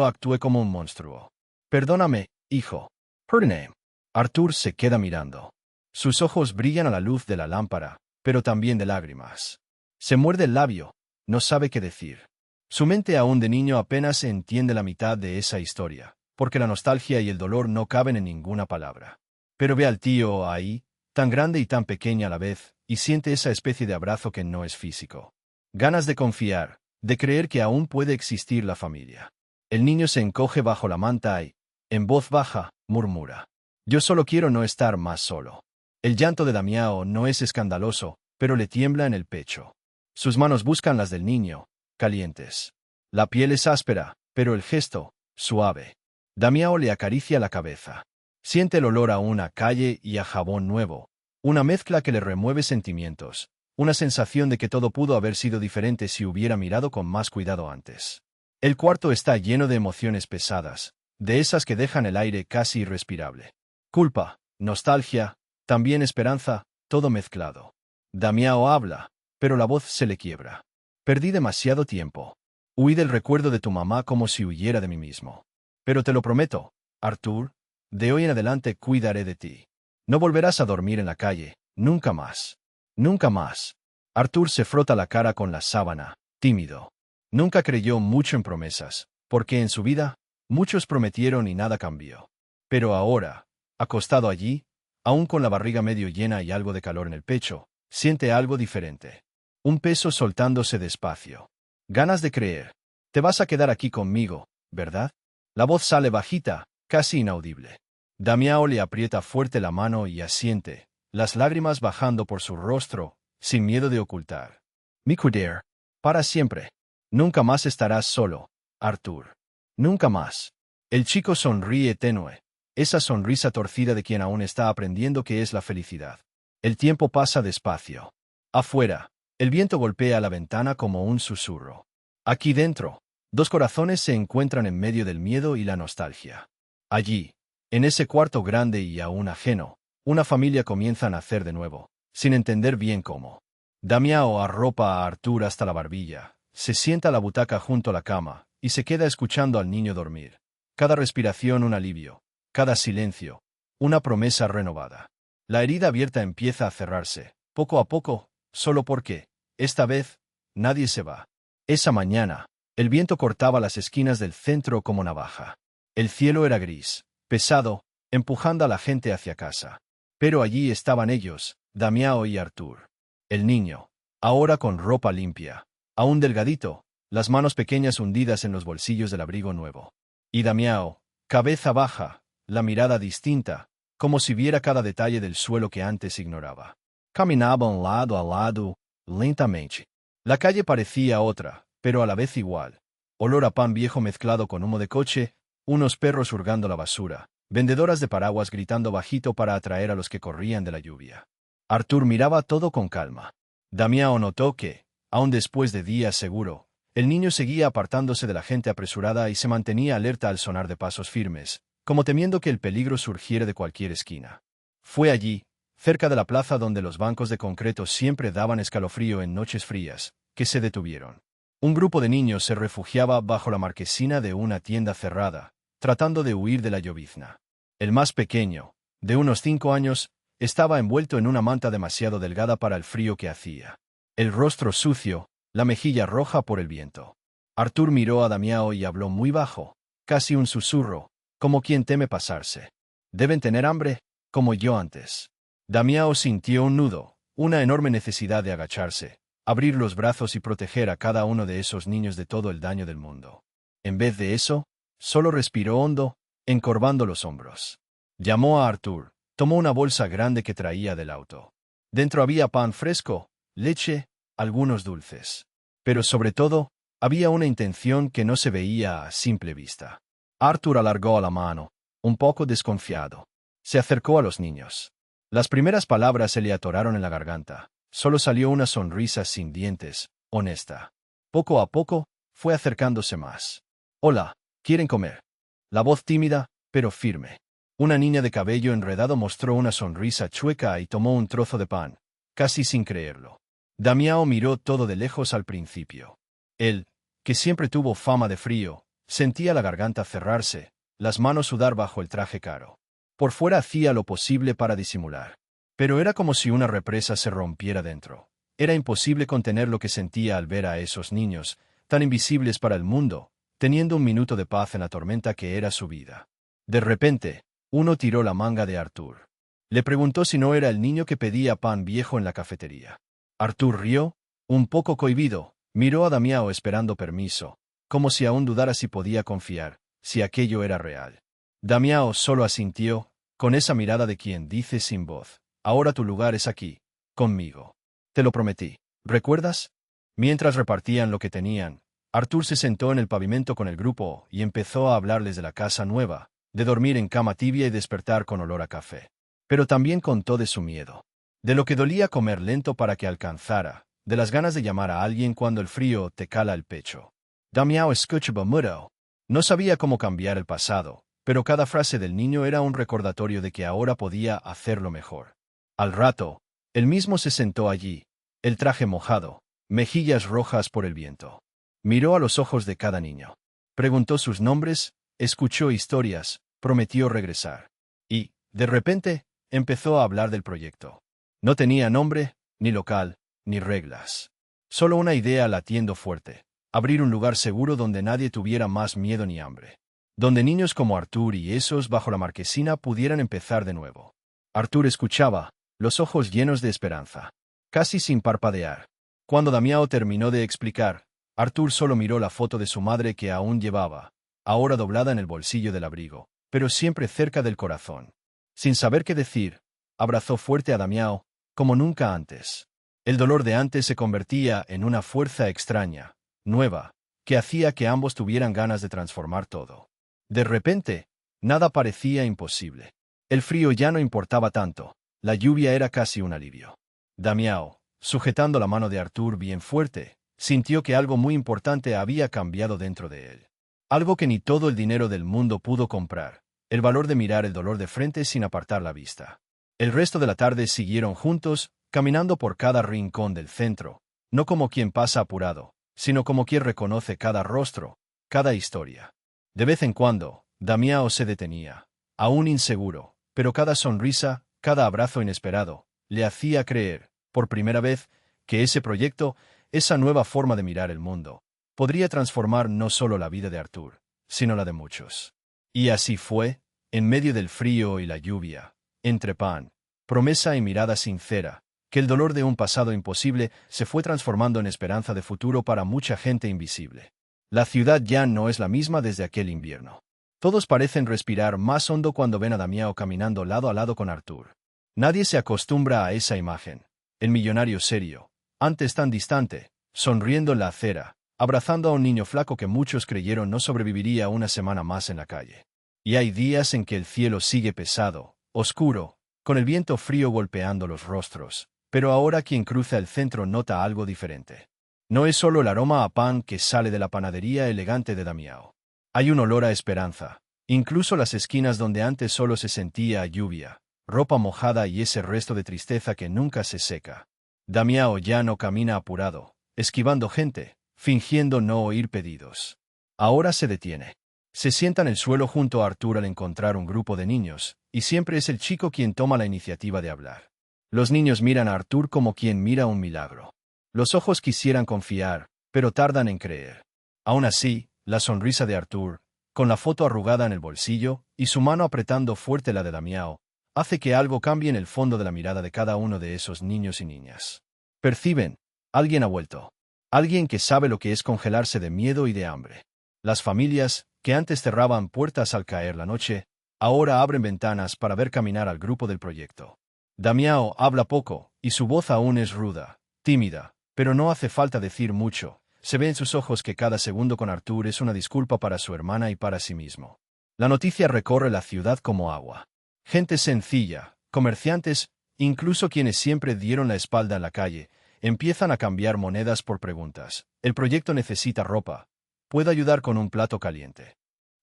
actué como un monstruo. Perdóname, hijo. Perdóname. Arthur se queda mirando. Sus ojos brillan a la luz de la lámpara, pero también de lágrimas. Se muerde el labio, no sabe qué decir. Su mente aún de niño apenas entiende la mitad de esa historia, porque la nostalgia y el dolor no caben en ninguna palabra. Pero ve al tío ahí, tan grande y tan pequeña a la vez, y siente esa especie de abrazo que no es físico. Ganas de confiar, de creer que aún puede existir la familia. El niño se encoge bajo la manta y, en voz baja, murmura. Yo solo quiero no estar más solo. El llanto de Damiao no es escandaloso, pero le tiembla en el pecho. Sus manos buscan las del niño, calientes. La piel es áspera, pero el gesto, suave. Damiao le acaricia la cabeza. Siente el olor a una calle y a jabón nuevo, una mezcla que le remueve sentimientos, una sensación de que todo pudo haber sido diferente si hubiera mirado con más cuidado antes. El cuarto está lleno de emociones pesadas, de esas que dejan el aire casi irrespirable. Culpa, nostalgia, también esperanza, todo mezclado. Damiao habla, pero la voz se le quiebra. Perdí demasiado tiempo. Huí del recuerdo de tu mamá como si huyera de mí mismo. Pero te lo prometo, Arthur, de hoy en adelante cuidaré de ti. No volverás a dormir en la calle, nunca más. Nunca más. Arthur se frota la cara con la sábana, tímido. Nunca creyó mucho en promesas, porque en su vida, muchos prometieron y nada cambió. Pero ahora, acostado allí, aún con la barriga medio llena y algo de calor en el pecho, siente algo diferente. Un peso soltándose despacio. Ganas de creer. Te vas a quedar aquí conmigo, ¿verdad? La voz sale bajita, casi inaudible. Damiao le aprieta fuerte la mano y asiente, las lágrimas bajando por su rostro, sin miedo de ocultar. Mi cuidar. Para siempre. Nunca más estarás solo, Arthur. Nunca más. El chico sonríe tenue, esa sonrisa torcida de quien aún está aprendiendo qué es la felicidad. El tiempo pasa despacio. Afuera, el viento golpea la ventana como un susurro. Aquí dentro, dos corazones se encuentran en medio del miedo y la nostalgia. Allí, en ese cuarto grande y aún ajeno, una familia comienza a nacer de nuevo, sin entender bien cómo. Damiao arropa a Arthur hasta la barbilla, se sienta a la butaca junto a la cama, y se queda escuchando al niño dormir. Cada respiración un alivio, cada silencio, una promesa renovada. La herida abierta empieza a cerrarse, poco a poco, solo porque, esta vez, nadie se va. Esa mañana, el viento cortaba las esquinas del centro como navaja. El cielo era gris, pesado, empujando a la gente hacia casa. Pero allí estaban ellos, Damiao y Arthur. El niño, ahora con ropa limpia, aún delgadito, las manos pequeñas hundidas en los bolsillos del abrigo nuevo. Y Damiao, cabeza baja, la mirada distinta, como si viera cada detalle del suelo que antes ignoraba. Caminaban lado a lado, lentamente. La calle parecía otra, pero a la vez igual. Olor a pan viejo mezclado con humo de coche, unos perros hurgando la basura, vendedoras de paraguas gritando bajito para atraer a los que corrían de la lluvia. Arthur miraba todo con calma. Damiao notó que, aun después de días seguro, el niño seguía apartándose de la gente apresurada y se mantenía alerta al sonar de pasos firmes, como temiendo que el peligro surgiera de cualquier esquina. Fue allí, cerca de la plaza donde los bancos de concreto siempre daban escalofrío en noches frías, que se detuvieron. Un grupo de niños se refugiaba bajo la marquesina de una tienda cerrada, tratando de huir de la llovizna. El más pequeño, de unos 5 años, estaba envuelto en una manta demasiado delgada para el frío que hacía. El rostro sucio, la mejilla roja por el viento. Arthur miró a Damiao y habló muy bajo, casi un susurro, como quien teme pasarse. Deben tener hambre, como yo antes. Damiao sintió un nudo, una enorme necesidad de agacharse, abrir los brazos y proteger a cada uno de esos niños de todo el daño del mundo. En vez de eso, solo respiró hondo, encorvando los hombros. Llamó a Arthur, tomó una bolsa grande que traía del auto. Dentro había pan fresco, leche, algunos dulces. Pero sobre todo, había una intención que no se veía a simple vista. Arthur alargó la mano, un poco desconfiado. Se acercó a los niños. Las primeras palabras se le atoraron en la garganta. Solo salió una sonrisa sin dientes, honesta. Poco a poco, fue acercándose más. Hola, ¿quieren comer? La voz tímida, pero firme. Una niña de cabello enredado mostró una sonrisa chueca y tomó un trozo de pan, casi sin creerlo. Damiao miró todo de lejos al principio. Él, que siempre tuvo fama de frío, sentía la garganta cerrarse, las manos sudar bajo el traje caro. Por fuera hacía lo posible para disimular. Pero era como si una represa se rompiera dentro. Era imposible contener lo que sentía al ver a esos niños, tan invisibles para el mundo, teniendo un minuto de paz en la tormenta que era su vida. De repente, uno tiró la manga de Arthur. Le preguntó si no era el niño que pedía pan viejo en la cafetería. Arthur rió, un poco cohibido, miró a Damiao esperando permiso, como si aún dudara si podía confiar, si aquello era real. Damiao solo asintió, con esa mirada de quien dice sin voz: ahora tu lugar es aquí, conmigo. Te lo prometí. ¿Recuerdas? Mientras repartían lo que tenían, Arthur se sentó en el pavimento con el grupo y empezó a hablarles de la casa nueva, de dormir en cama tibia y despertar con olor a café. Pero también contó de su miedo. De lo que dolía comer lento para que alcanzara, de las ganas de llamar a alguien cuando el frío te cala el pecho. Damiao escuchaba mudo. No sabía cómo cambiar el pasado, pero cada frase del niño era un recordatorio de que ahora podía hacerlo mejor. Al rato, él mismo se sentó allí, el traje mojado, mejillas rojas por el viento. Miró a los ojos de cada niño. Preguntó sus nombres, escuchó historias, prometió regresar. Y, de repente, empezó a hablar del proyecto. No tenía nombre, ni local, ni reglas. Solo una idea latiendo fuerte: abrir un lugar seguro donde nadie tuviera más miedo ni hambre. Donde niños como Arthur y esos bajo la marquesina pudieran empezar de nuevo. Arthur escuchaba, los ojos llenos de esperanza, casi sin parpadear. Cuando Damiao terminó de explicar, Arthur solo miró la foto de su madre que aún llevaba, ahora doblada en el bolsillo del abrigo, pero siempre cerca del corazón. Sin saber qué decir, abrazó fuerte a Damiao, como nunca antes. El dolor de antes se convertía en una fuerza extraña, nueva, que hacía que ambos tuvieran ganas de transformar todo. De repente, nada parecía imposible. El frío ya no importaba tanto, la lluvia era casi un alivio. Damiao, sujetando la mano de Arthur bien fuerte, sintió que algo muy importante había cambiado dentro de él. Algo que ni todo el dinero del mundo pudo comprar: el valor de mirar el dolor de frente sin apartar la vista. El resto de la tarde siguieron juntos, caminando por cada rincón del centro, no como quien pasa apurado, sino como quien reconoce cada rostro, cada historia. De vez en cuando, Damiao se detenía, aún inseguro, pero cada sonrisa, cada abrazo inesperado, le hacía creer, por primera vez, que ese proyecto, esa nueva forma de mirar el mundo, podría transformar no solo la vida de Arthur, sino la de muchos. Y así fue, en medio del frío y la lluvia, entre pan, promesa y mirada sincera, que el dolor de un pasado imposible se fue transformando en esperanza de futuro para mucha gente invisible. La ciudad ya no es la misma desde aquel invierno. Todos parecen respirar más hondo cuando ven a Damiao caminando lado a lado con Arthur. Nadie se acostumbra a esa imagen. El millonario serio, antes tan distante, sonriendo en la acera, abrazando a un niño flaco que muchos creyeron no sobreviviría una semana más en la calle. Y hay días en que el cielo sigue pesado, oscuro, con el viento frío golpeando los rostros, pero ahora quien cruza el centro nota algo diferente. No es solo el aroma a pan que sale de la panadería elegante de Damiao. Hay un olor a esperanza. Incluso las esquinas donde antes solo se sentía lluvia, ropa mojada y ese resto de tristeza que nunca se seca. Damiao ya no camina apurado, esquivando gente, fingiendo no oír pedidos. Ahora se detiene. Se sienta en el suelo junto a Arthur al encontrar un grupo de niños, y siempre es el chico quien toma la iniciativa de hablar. Los niños miran a Arthur como quien mira un milagro. Los ojos quisieran confiar, pero tardan en creer. Aún así, la sonrisa de Arthur, con la foto arrugada en el bolsillo, y su mano apretando fuerte la de Damiao, hace que algo cambie en el fondo de la mirada de cada uno de esos niños y niñas. Perciben: alguien ha vuelto. Alguien que sabe lo que es congelarse de miedo y de hambre. Las familias, que antes cerraban puertas al caer la noche, ahora abren ventanas para ver caminar al grupo del proyecto. Damiao habla poco, y su voz aún es ruda, tímida, pero no hace falta decir mucho. Se ve en sus ojos que cada segundo con Arthur es una disculpa para su hermana y para sí mismo. La noticia recorre la ciudad como agua. Gente sencilla, comerciantes, Incluso quienes siempre dieron la espalda en la calle, empiezan a cambiar monedas por preguntas. El proyecto necesita ropa. Puedo ayudar con un plato caliente.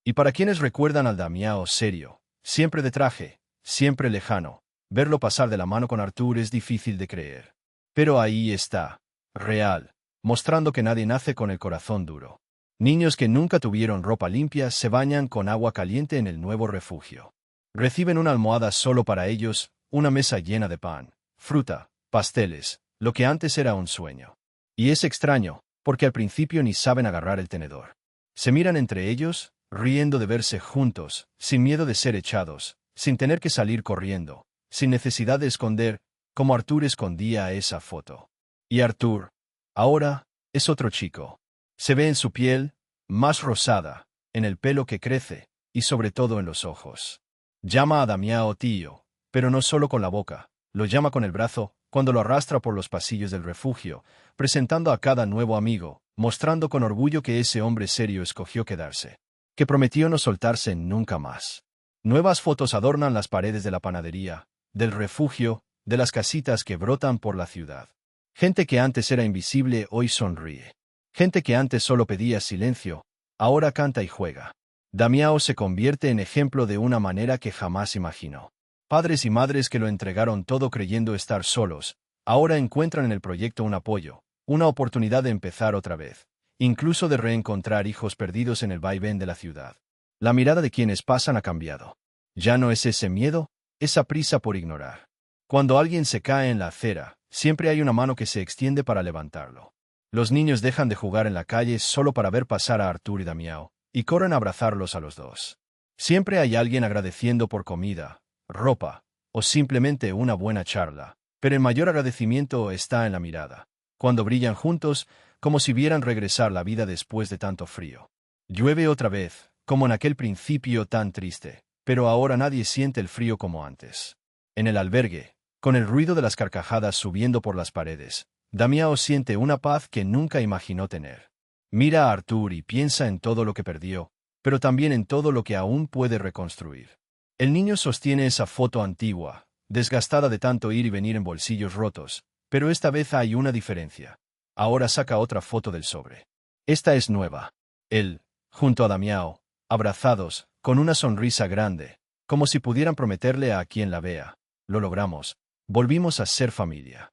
Y para quienes recuerdan al Damiao serio, siempre de traje, siempre lejano, verlo pasar de la mano con Artur es difícil de creer. Pero ahí está, real, mostrando que nadie nace con el corazón duro. Niños que nunca tuvieron ropa limpia se bañan con agua caliente en el nuevo refugio. Reciben una almohada solo para ellos, una mesa llena de pan, fruta, pasteles, lo que antes era un sueño. Y es extraño, porque al principio ni saben agarrar el tenedor. Se miran entre ellos, riendo de verse juntos, sin miedo de ser echados, sin tener que salir corriendo, sin necesidad de esconder, como Artur escondía esa foto. Y Artur, ahora, es otro chico. Se ve en su piel, más rosada, en el pelo que crece, y sobre todo en los ojos. Llama a Damiao tío, pero no solo con la boca, lo llama con el brazo, cuando lo arrastra por los pasillos del refugio, presentando a cada nuevo amigo, mostrando con orgullo que ese hombre serio escogió quedarse, que prometió no soltarse nunca más. Nuevas fotos adornan las paredes de la panadería, del refugio, de las casitas que brotan por la ciudad. Gente que antes era invisible hoy sonríe. Gente que antes solo pedía silencio, ahora canta y juega. Damiao se convierte en ejemplo de una manera que jamás imaginó. Padres y madres que lo entregaron todo creyendo estar solos, ahora encuentran en el proyecto un apoyo, una oportunidad de empezar otra vez, incluso de reencontrar hijos perdidos en el vaivén de la ciudad. La mirada de quienes pasan ha cambiado. Ya no es ese miedo, esa prisa por ignorar. Cuando alguien se cae en la acera, siempre hay una mano que se extiende para levantarlo. Los niños dejan de jugar en la calle solo para ver pasar a Artur y Damiao, y corren a abrazarlos a los dos. Siempre hay alguien agradeciendo por comida, ropa, o simplemente una buena charla, pero el mayor agradecimiento está en la mirada, cuando brillan juntos, como si vieran regresar la vida después de tanto frío. Llueve otra vez, como en aquel principio tan triste, pero ahora nadie siente el frío como antes. En el albergue, con el ruido de las carcajadas subiendo por las paredes, Damiao siente una paz que nunca imaginó tener. Mira a Artur y piensa en todo lo que perdió, pero también en todo lo que aún puede reconstruir. El niño sostiene esa foto antigua, desgastada de tanto ir y venir en bolsillos rotos, pero esta vez hay una diferencia. Ahora saca otra foto del sobre. Esta es nueva. Él, junto a Damiao, abrazados, con una sonrisa grande, como si pudieran prometerle a quien la vea: lo logramos, volvimos a ser familia.